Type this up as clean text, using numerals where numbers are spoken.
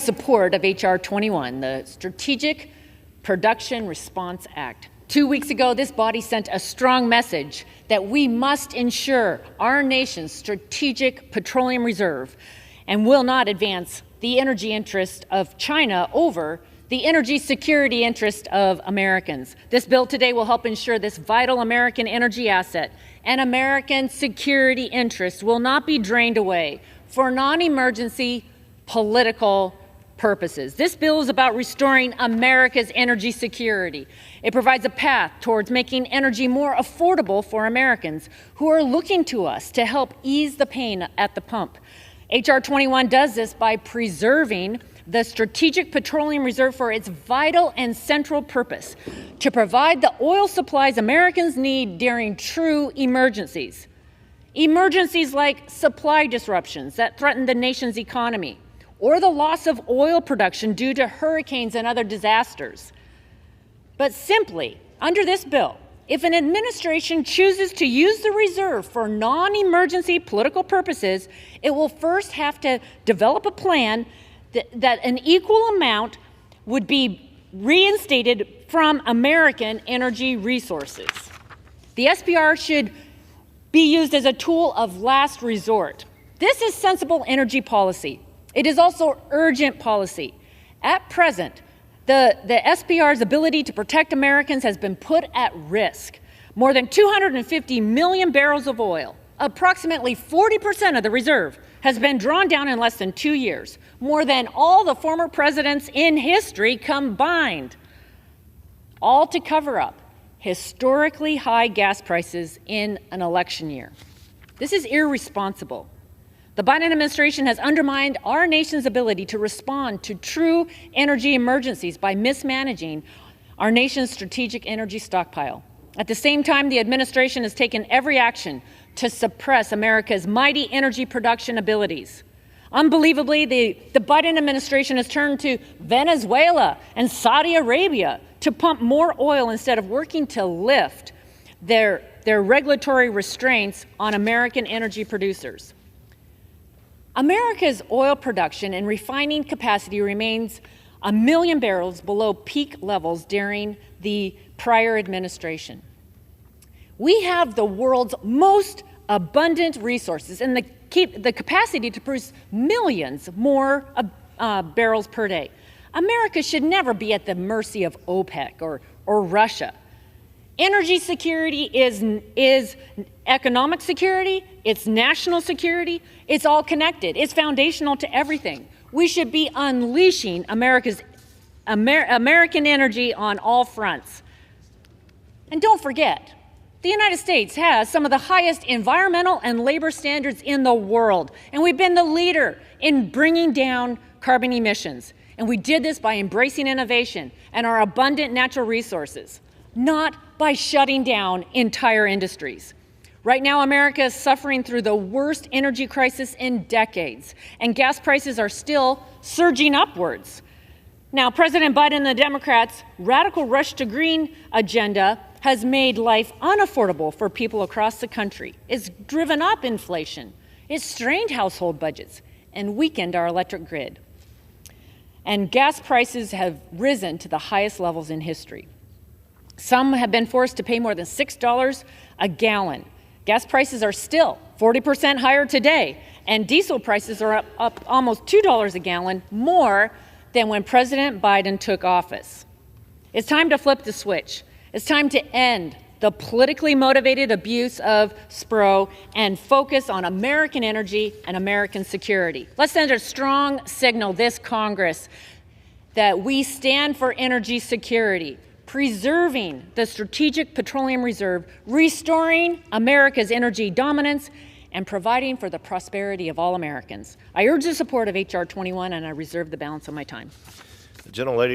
Support of H.R. 21, the Strategic Production Response Act. 2 weeks ago, this body sent a strong message that we must ensure our nation's strategic petroleum reserve and will not advance the energy interest of China over the energy security interest of Americans. This bill today will help ensure this vital American energy asset and American security interests will not be drained away for non-emergency political purposes. This bill is about restoring America's energy security. It provides a path towards making energy more affordable for Americans who are looking to us to help ease the pain at the pump. H.R. 21 does this by preserving the Strategic Petroleum Reserve for its vital and central purpose, to provide the oil supplies Americans need during true emergencies. Emergencies like supply disruptions that threaten the nation's economy, or the loss of oil production due to hurricanes and other disasters. But simply, under this bill, if an administration chooses to use the reserve for non-emergency political purposes, it will first have to develop a plan that an equal amount would be reinstated from American energy resources. The SPR should be used as a tool of last resort. This is sensible energy policy. It is also urgent policy. At present, the SPR's ability to protect Americans has been put at risk. More than 250 million barrels of oil, approximately 40% of the reserve, has been drawn down in less than 2 years, more than all the former presidents in history combined, all to cover up historically high gas prices in an election year. This is irresponsible. The Biden administration has undermined our nation's ability to respond to true energy emergencies by mismanaging our nation's strategic energy stockpile. At the same time, the administration has taken every action to suppress America's mighty energy production abilities. Unbelievably, the Biden administration has turned to Venezuela and Saudi Arabia to pump more oil instead of working to lift their regulatory restraints on American energy producers. America's oil production and refining capacity remains 1 million barrels below peak levels during the prior administration. We have the world's most abundant resources and the capacity to produce millions more barrels per day. America should never be at the mercy of OPEC or Russia. Energy security is economic security, it's national security, it's all connected, it's foundational to everything. We should be unleashing American energy on all fronts. And don't forget, the United States has some of the highest environmental and labor standards in the world, and we've been the leader in bringing down carbon emissions. And we did this by embracing innovation and our abundant natural resources, not by shutting down entire industries. Right now, America is suffering through the worst energy crisis in decades, and gas prices are still surging upwards. Now, President Biden and the Democrats' radical rush to green agenda has made life unaffordable for people across the country. It's driven up inflation, it's strained household budgets, and weakened our electric grid. And gas prices have risen to the highest levels in history. Some have been forced to pay more than $6 a gallon. Gas prices are still 40% higher today, and diesel prices are up almost $2 a gallon, more than when President Biden took office. It's time to flip the switch. It's time to end the politically motivated abuse of SPRO and focus on American energy and American security. Let's send a strong signal this Congress that we stand for energy security, preserving the Strategic Petroleum Reserve, restoring America's energy dominance, and providing for the prosperity of all Americans. I urge the support of H.R. 21, and I reserve the balance of my time. The gentlelady.